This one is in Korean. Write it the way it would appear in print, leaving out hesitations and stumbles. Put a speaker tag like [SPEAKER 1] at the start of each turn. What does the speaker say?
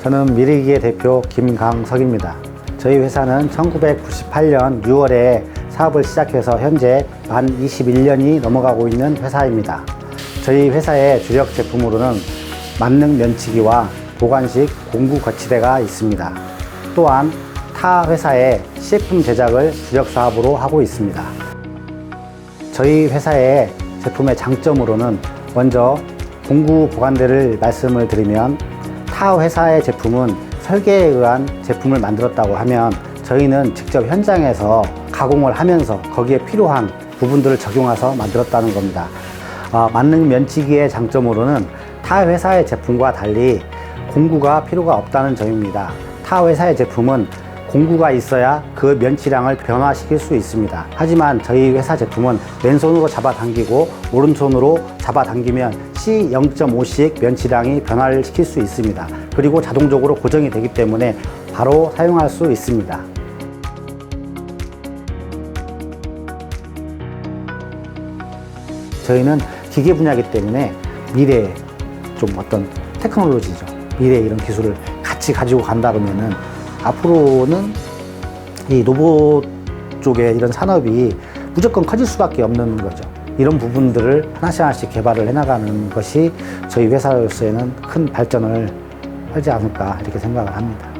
[SPEAKER 1] 저는 미래기계 대표 김강석입니다. 저희 회사는 1998년 6월에 사업을 시작해서 현재 만 21년이 넘어가고 있는 회사입니다. 저희 회사의 주력 제품으로는 만능 면치기와 보관식 공구 거치대가 있습니다. 또한 타 회사의 시제품 제작을 주력 사업으로 하고 있습니다. 저희 회사의 제품의 장점으로는 먼저 공구 보관대를 말씀을 드리면 타 회사의 제품은 설계에 의한 제품을 만들었다고 하면 저희는 직접 현장에서 가공을 하면서 거기에 필요한 부분들을 적용해서 만들었다는 겁니다. 만능 면치기의 장점으로는 타 회사의 제품과 달리 공구가 필요가 없다는 점입니다. 타 회사의 제품은 공구가 있어야 그 면치량을 변화시킬 수 있습니다. 하지만 저희 회사 제품은 왼손으로 잡아당기고 오른손으로 잡아당기면 C0.5씩 면치량이 변화를 시킬 수 있습니다. 그리고 자동적으로 고정이 되기 때문에 바로 사용할 수 있습니다. 저희는 기계 분야이기 때문에 미래의 좀 어떤 테크놀로지죠. 미래의 이런 기술을 같이 가지고 간다 그러면은 앞으로는 이 로봇 쪽의 이런 산업이 무조건 커질 수밖에 없는 거죠. 이런 부분들을 하나씩 개발을 해나가는 것이 저희 회사로서에는 큰 발전을 하지 않을까 이렇게 생각을 합니다.